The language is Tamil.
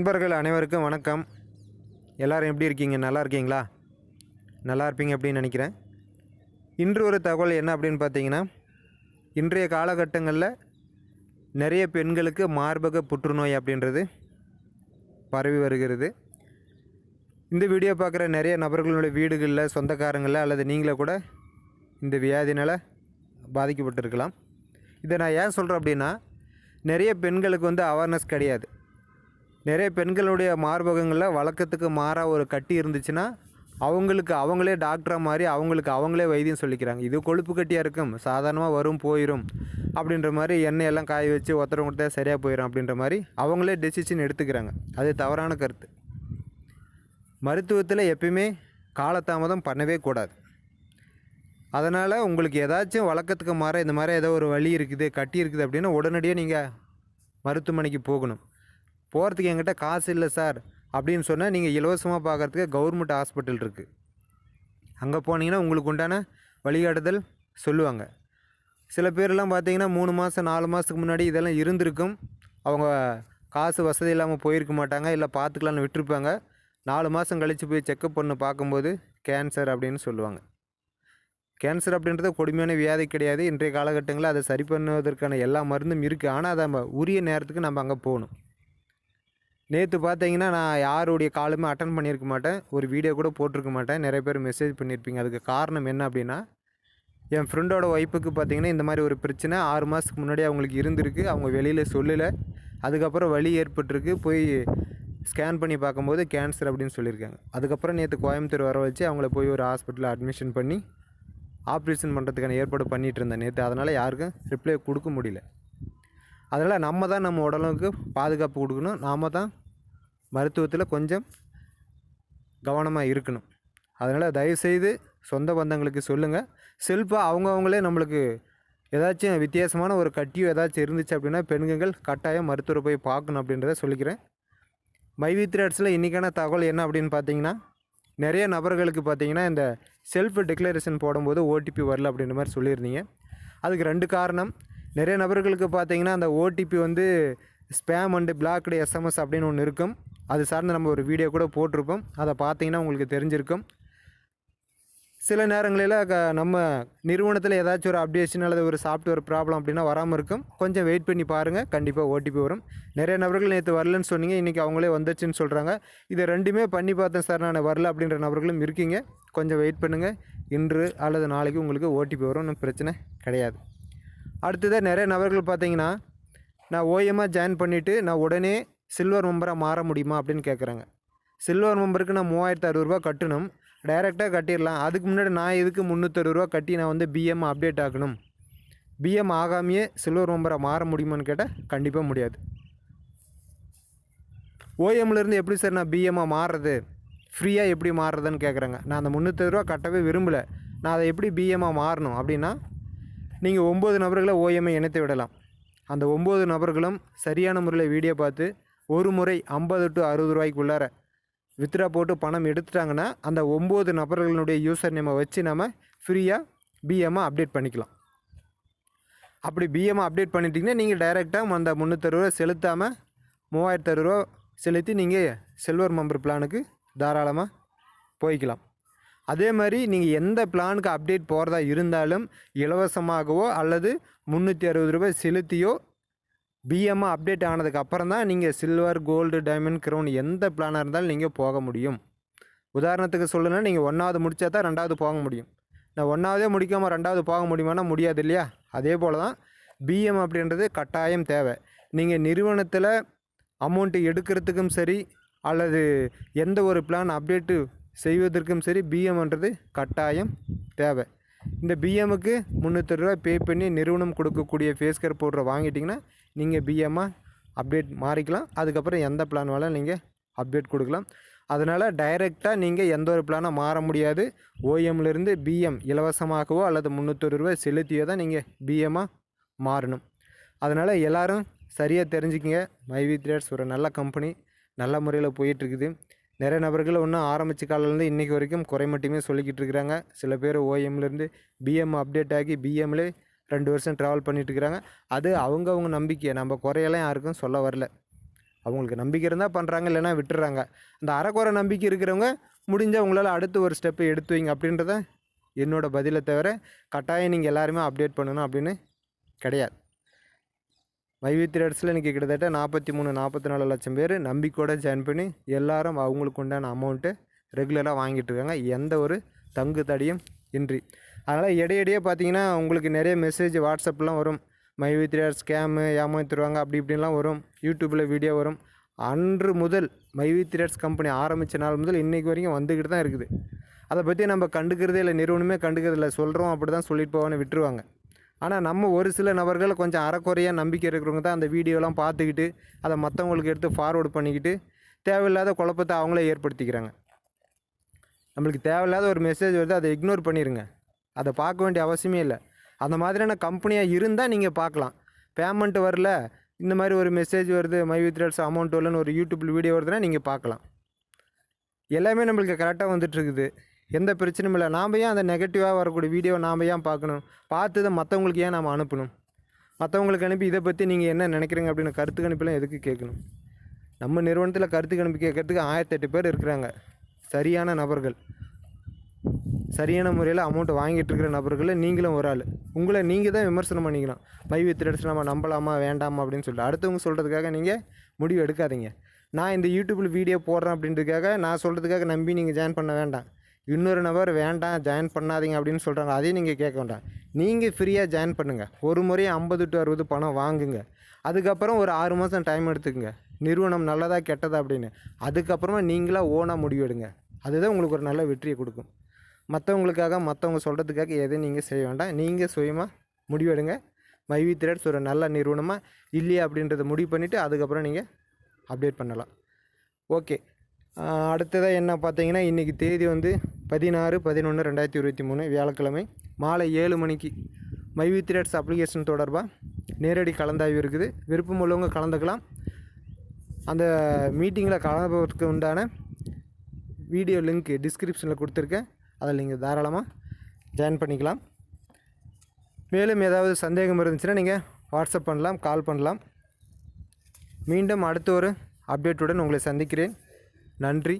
நண்பர்கள் அனைவருக்கும் வணக்கம். எல்லோரும் எப்படி இருக்கீங்க? நல்லா இருக்கீங்களா? நல்லா இருப்பீங்க அப்படின்னு நினைக்கிறேன். இன்று ஒரு தகவல் என்ன அப்படின்னு பார்த்தீங்கன்னா, இன்றைய காலகட்டங்களில் நிறைய பெண்களுக்கு மார்பக புற்றுநோய் அப்படின்றது பரவி வருகிறது. இந்த வீடியோ பார்க்குற நிறைய நபர்களுடைய வீடுகளில், சொந்தக்காரங்களில் அல்லது நீங்களே கூட இந்த வியாதினால் பாதிக்கப்பட்டிருக்கலாம். இதை நான் ஏன் சொல்கிறேன் அப்படின்னா, நிறைய பெண்களுக்கு அவேர்னஸ் கிடையாது. நிறைய பெண்களுடைய மார்பகங்களில் வழக்கத்துக்கு மாறாக ஒரு கட்டி இருந்துச்சுன்னா அவங்களே டாக்டராக மாதிரி அவங்களே வைத்தியம் சொல்லிக்கிறாங்க. இது கொழுப்பு கட்டியாக இருக்கும், சாதாரணமாக வரும் போயிடும் அப்படின்ற மாதிரி எண்ணெயெல்லாம் காய வச்சு ஒருத்தவங்க சரியாக போயிடும் அப்படின்ற மாதிரி அவங்களே டெசிஷன் எடுத்துக்கிறாங்க. அது தவறான கருத்து. மருத்துவத்தில் எப்பயுமே காலதாமதம் பண்ணவே கூடாது. அதனால் உங்களுக்கு ஏதாச்சும் வழக்கத்துக்கு மாற இந்த மாதிரி ஏதோ ஒரு வலி இருக்குது, கட்டி இருக்குது அப்படின்னா உடனடியாக நீங்கள் மருத்துவமனைக்கு போகணும். போகிறதுக்கு என்கிட்ட காசு இல்லை சார் அப்படின்னு சொன்னால் நீங்கள் இலவசமாக பார்க்குறதுக்கு கவர்மெண்ட் ஹாஸ்பிட்டல் இருக்குது. அங்கே போனீங்கன்னா உங்களுக்கு உண்டான வழிகாட்டுதல் சொல்லுவாங்க. சில பேர்லாம் பார்த்தீங்கன்னா 3 மாதம் 4 மாதத்துக்கு முன்னாடி இதெல்லாம் இருந்திருக்கும். அவங்க காசு வசதி இல்லாமல் போயிருக்க மாட்டாங்க, இல்லை பார்த்துக்கலான்னு விட்டுருப்பாங்க. 4 மாதம் கழித்து போய் செக்கப் பண்ணி பார்க்கும்போது கேன்சர் அப்படின்னு சொல்லுவாங்க. கேன்சர் அப்படின்றது கொடுமையான வியாதி கிடையாது. இன்றைய காலகட்டங்களில் அதை சரி பண்ணுவதற்கான எல்லா மருந்தும் இருக்குது. ஆனால் அதை நம்ம உரிய நேரத்துக்கு நம்ம அங்கே போகணும். நேற்று பார்த்தீங்கன்னா நான் யாருடைய காலுமே அட்டன் பண்ணியிருக்க மாட்டேன், ஒரு வீடியோ கூட போட்டிருக்க மாட்டேன். நிறைய பேர் மெசேஜ் பண்ணியிருப்பீங்க. அதுக்கு காரணம் என்ன அப்படின்னா, என் ஃப்ரெண்டோட ஒய்ஃபுக்கு பார்த்திங்கன்னா இந்த மாதிரி ஒரு பிரச்சனை 6 மாதத்துக்கு முன்னாடி அவங்களுக்கு இருந்திருக்கு. அவங்க வெளியில் சொல்லலை. அதுக்கப்புறம் வலி ஏற்பட்டிருக்கு. போய் ஸ்கேன் பண்ணி பார்க்கும்போது கேன்சர் அப்படின்னு சொல்லியிருக்காங்க. அதுக்கப்புறம் நேற்று கோயம்புத்தூர் வர வச்சு அவங்கள போய் ஒரு ஹாஸ்பிட்டலில் அட்மிஷன் பண்ணி ஆப்ரேஷன் பண்ணுறதுக்கான ஏற்பாடு பண்ணிகிட்டு இருந்தேன் நேற்று. அதனால் யாருக்கும் ரிப்ளை கொடுக்க முடியல. அதனால் நம்ம தான் நம்ம உடலுக்கு பாதுகாப்பு கொடுக்கணும். நாம் தான் மருத்துவத்தில் கொஞ்சம் கவனமாக இருக்கணும். அதனால் தயவுசெய்து சொந்த பந்தங்களுக்கு சொல்லுங்கள். செல்ஃபாக அவங்களே நம்மளுக்கு ஏதாச்சும் வித்தியாசமான ஒரு கட்டியோ ஏதாச்சும் இருந்துச்சு அப்படின்னா பெண்கள் கட்டாயம் மருத்துவரை போய் பார்க்கணும் அப்படின்றத சொல்லிக்கிறேன். மைவி த்ரெட்ஸில் இன்றைக்கான தகவல் என்ன அப்படின்னு பார்த்தீங்கன்னா, நிறைய நபர்களுக்கு பார்த்தீங்கன்னா இந்த செல்ஃப் டிக்ளரேஷன் போடும்போது ஓடிபி வரல அப்படின்ற மாதிரி சொல்லியிருந்தீங்க. அதுக்கு 2 காரணம். நிறைய நபர்களுக்கு பார்த்தீங்கன்னா அந்த OTP spam and blocked SMS அப்படின்னு ஒன்று இருக்கும். அது சார்ந்து நம்ம ஒரு வீடியோ கூட போட்டிருப்போம். அதை பார்த்தீங்கன்னா உங்களுக்கு தெரிஞ்சிருக்கும். சில நேரங்களில் நம்ம நிறுவனத்தில் ஏதாச்சும் ஒரு அப்டேஷன் அல்லது ஒரு சாஃப்ட்வேர் ப்ராப்ளம் அப்படின்னா வராமல் இருக்கும். கொஞ்சம் வெயிட் பண்ணி பாருங்கள், கண்டிப்பாக ஓடிபி வரும். நிறைய நபர்கள் நேற்று வரலன்னு சொன்னீங்க, இன்றைக்கி அவங்களே வந்துச்சுன்னு சொல்கிறாங்க. இதை 2மே பண்ணி பார்த்தேன் சார் நான் வரல அப்படின்ற நபர்களும் இருக்கீங்க. கொஞ்சம் வெயிட் பண்ணுங்கள். இன்று அல்லது நாளைக்கு உங்களுக்கு ஓடிபி வரும், ஒன்றும் பிரச்சனை கிடையாது. அடுத்ததாக நிறைய நபர்கள் பார்த்தீங்கன்னா, நான் ஓஎம்மாக ஜாயின் பண்ணிவிட்டு நான் உடனே சில்வர் மெம்பராக மாற முடியுமா அப்படின்னு கேட்குறாங்க. சில்வர் மெம்பருக்கு நான் 3060 ரூபா கட்டணும், டைரெக்டாக கட்டிடலாம். அதுக்கு முன்னாடி நான் எதுக்கு 360 ரூபா கட்டி நான் பிஎம் அப்டேட் ஆகணும்? பிஎம் ஆகாமையே சில்வர் மெம்பராக மாற முடியுமான்னு கேட்டால் கண்டிப்பாக முடியாது. ஓஎம்லேருந்து எப்படி சார் நான் பிஎம்மாக மாறுறது, ஃப்ரீயாக எப்படி மாறுறதுன்னு கேட்குறாங்க. நான் அந்த 360 ரூபா கட்டவே விரும்பலை, நான் அதை எப்படி பிஎம்மாக மாறணும் அப்படின்னா, நீங்கள் 9 நபர்களை ஓஎம்ஐ இணைத்து விடலாம். அந்த 9 நபர்களும் சரியான முறையில் வீடியோ பார்த்து ஒரு முறை 50 to 60 ரூபாய்க்குள்ளார வித்ரா போட்டு பணம் எடுத்துட்டாங்கன்னா அந்த 9 நபர்களுடைய யூசர் நேமை வச்சு நம்ம ஃப்ரீயாக பிஎம்ஐ அப்டேட் பண்ணிக்கலாம். அப்படி பிஎம்ஐ அப்டேட் பண்ணிட்டீங்கன்னா நீங்கள் டைரெக்டாக அந்த 360 ரூபா செலுத்தாமல் 3060 ரூபா செலுத்தி நீங்கள் சில்வர் மெம்பர் பிளானுக்கு தாராளமாக போய்க்கலாம். அதே மாதிரி நீங்கள் எந்த பிளானுக்கு அப்டேட் போகிறதா இருந்தாலும் இலவசமாகவோ அல்லது 360 ரூபாய் செலுத்தியோ பிஎம்ஐ அப்டேட் ஆனதுக்கு அப்புறம் தான் நீங்கள் சில்வர், கோல்டு, டைமண்ட், க்ரௌன் எந்த பிளானாக இருந்தாலும் நீங்கள் போக முடியும். உதாரணத்துக்கு சொல்லணும்னா நீங்கள் 1வது முடித்தா தான் 2வது போக முடியும். நான் 1வதே முடிக்காமல் 2வது போக முடியுமானா முடியாது இல்லையா? அதே போல் தான் பிஎம் அப்படின்றது கட்டாயம் தேவை. நீங்கள் நிறுவனத்தில் அமௌண்ட்டு எடுக்கிறதுக்கும் சரி அல்லது எந்த ஒரு பிளான் அப்டேட்டு செய்வதற்கும் சரி பிஎம்ன்றது கட்டாயம் தேவை. இந்த பிஎம்முக்கு 360 ரூபா பே பண்ணி நிறுவனம் கொடுக்கக்கூடிய ஃபேஸ்கர் பவுடரை வாங்கிட்டிங்கன்னா நீங்கள் பிஎம்மாக அப்டேட் மாறிக்கலாம். அதுக்கப்புறம் எந்த பிளான் வேணாலும் நீங்கள் அப்டேட் கொடுக்கலாம். அதனால் டைரெக்டாக நீங்கள் எந்த ஒரு பிளானாக மாற முடியாது. ஓஎம்லேருந்து பிஎம் இலவசமாகவோ அல்லது 360 ரூபாய் செலுத்தியோ தான் நீங்கள் பிஎம்மாக மாறணும். அதனால் எல்லோரும் சரியாக தெரிஞ்சுக்கிங்க. மைவி த்ரெட்ஸ் ஒரு நல்ல கம்பெனி, நல்ல முறையில் போயிட்டுருக்குது. நிறைய நபர்கள் இன்னும் ஆரம்பித்த காலிலேருந்து இன்றைக்கி வரைக்கும் குறை மட்டுமே சொல்லிக்கிட்டு இருக்கிறாங்க. சில பேர் ஓஎம்லேருந்து பிஎம் அப்டேட் ஆகி பிஎம்லே 2 வருஷம் ட்ராவல் பண்ணிகிட்டு இருக்கிறாங்க. அது அவங்க நம்பிக்கை, நம்ம குறையெல்லாம் யாருக்கும் சொல்ல வரல. அவங்களுக்கு நம்பிக்கை இருந்தால் பண்ணுறாங்க, இல்லைன்னா விட்டுறாங்க. அந்த அரைக்குறை நம்பிக்கை இருக்கிறவங்க முடிஞ்சால் உங்களால் அடுத்து ஒரு ஸ்டெப்பை எடுத்து வைங்க அப்படின்றத என்னோடய பதிலை தவிர கட்டாயம் நீங்கள் எல்லாருமே அப்டேட் பண்ணணும் அப்படின்னு கிடையாது. மைவி த்ரெட்ஸில் இன்றைக்கி கிட்டத்தட்ட 43-44 லட்சம் பேர் நம்பிக்கையோடு ஜாயின் பண்ணி எல்லாரும் அவங்களுக்கு உண்டான அமௌண்ட்டு ரெகுலராக வாங்கிட்டு இருக்காங்க, எந்த ஒரு தங்கு தடியும் இன்றி. அதனால் இடையிடையே பார்த்தீங்கன்னா உங்களுக்கு நிறைய மெசேஜ் வாட்ஸ்அப்லாம் வரும். மைவி த்ரெட்ஸ் ஸ்கேமு, ஏமாற்றிடுவாங்க அப்படி இப்படின்லாம் வரும். யூடியூப்பில் வீடியோ வரும். அன்று முதல் மைவி த்ரெட்ஸ் கம்பெனி ஆரம்பித்த நாள் முதல் இன்றைக்கு வரைக்கும் வந்துக்கிட்டு தான் இருக்குது. அதை பற்றி நம்ம கண்டுக்கிறதே இல்லை, நிறுவனமே கண்டுக்கிறது இல்லை. சொல்கிறோம் அப்படி தான் சொல்லிட்டு போவான்னு விட்டுருவாங்க. ஆனால் நம்ம ஒரு சில நபர்கள் கொஞ்சம் அறக்குறையாக நம்பிக்கை இருக்கிறவங்க தான் அந்த வீடியோலாம் பார்த்துக்கிட்டு அதை மற்றவங்களுக்கு எடுத்து ஃபார்வேர்டு பண்ணிக்கிட்டு தேவையில்லாத குழப்பத்தை அவங்களே ஏற்படுத்திக்கிறாங்க. நம்மளுக்கு தேவையில்லாத ஒரு மெசேஜ் வருது, அதை இக்னோர் பண்ணிடுங்க. அதை பார்க்க வேண்டிய அவசியமே இல்லை. அந்த மாதிரியான கம்பெனியாக இருந்தால் நீங்கள் பார்க்கலாம். பேமெண்ட்டு வரல, இந்த மாதிரி ஒரு மெசேஜ் வருது, மைவி த்ரெட்ஸ் அமௌண்ட் வரலன்னு ஒரு யூடியூப்பில் வீடியோ வருதுன்னா நீங்கள் பார்க்கலாம். எல்லாமே நம்மளுக்கு கரெக்டாக வந்துட்டுருக்குது, எந்த பிரச்சனையும் இல்லை. நாம் ஏன் அந்த நெகட்டிவாக வரக்கூடிய வீடியோவை நாம் ஏன் பார்க்கணும்? பார்த்ததை மற்றவங்களுக்கு ஏன் நாம் அனுப்பணும்? மற்றவங்களுக்கு அனுப்பி இதை பற்றி நீங்கள் என்ன நினைக்கிறீங்க அப்படின்னு கருத்து கணிப்பெல்லாம் எதுக்கு கேட்கணும்? நம்ம நிறுவனத்தில் கருத்து கணிப்பு கேட்கறதுக்கு 1008 பேர் இருக்கிறாங்க. சரியான நபர்கள், சரியான முறையில் அமௌண்ட்டு வாங்கிட்டு இருக்கிற நபர்களில் நீங்களும் ஒரு ஆள். உங்களை நீங்கள் தான் விமர்சனம் பண்ணிக்கலாம். மைவி த்ரெட்ஸ் நம்ம நம்பலாமா வேண்டாமா அப்படின்னு சொல்லிட்டு அடுத்தவங்க சொல்கிறதுக்காக நீங்கள் முடிவு எடுக்காதீங்க. நான் இந்த யூடியூப்பில் வீடியோ போடுறேன் அப்படின்றதுக்காக நான் சொல்கிறதுக்காக நம்பி நீங்கள் ஜாயின் பண்ண வேண்டாம். இன்னொரு நபர் வேண்டாம் ஜாயின் பண்ணாதீங்க அப்படின்னு சொல்கிறாங்க, அதையும் நீங்கள் கேட்க வேண்டாம். நீங்கள் ஃப்ரீயாக ஜாயின் பண்ணுங்கள். ஒரு முறையே 50 to 60 பணம் வாங்குங்க. அதுக்கப்புறம் ஒரு 6 மாதம் டைம் எடுத்துக்கங்க, நிறுவனம் நல்லதா கெட்டதா அப்படின்னு. அதுக்கப்புறமா நீங்களாக ஓனாக முடிவெடுங்க. அதுதான் உங்களுக்கு ஒரு நல்ல வெற்றியை கொடுக்கும். மற்றவங்களுக்காக மற்றவங்க சொல்கிறதுக்காக எதையும் நீங்கள் செய்ய வேண்டாம். நீங்கள் சுயமாக முடிவெடுங்க. மைவி த்ரெட்ஸ் ஒரு நல்ல நிறுவனமாக இல்லையா அப்படின்றத முடிவு பண்ணிவிட்டு அதுக்கப்புறம் நீங்கள் அப்டேட் பண்ணலாம். ஓகே, அடுத்ததாக என்ன பார்த்தீங்கன்னா, இன்றைக்கி தேதி வந்து 16/11/2023 வியாழக்கிழமை மாலை 7 மணிக்கு மைவி த்ரெட்ஸ் அப்ளிகேஷன் தொடர்பாக நேரடி கலந்தாய்வு இருக்குது. விருப்பம் உள்ளவங்க கலந்துக்கலாம். அந்த மீட்டிங்கில் கலந்துக்கு உண்டான வீடியோ லிங்க் டிஸ்கிரிப்ஷனில் கொடுத்துருக்கேன், அதில் நீங்கள் தாராளமாக ஜாயின் பண்ணிக்கலாம். மேலும் ஏதாவது சந்தேகம் இருந்துச்சுன்னா நீங்கள் வாட்ஸ்அப் பண்ணலாம், கால் பண்ணலாம். மீண்டும் அடுத்த ஒரு அப்டேட்டுடன் உங்களை சந்திக்கிறேன். நன்றி.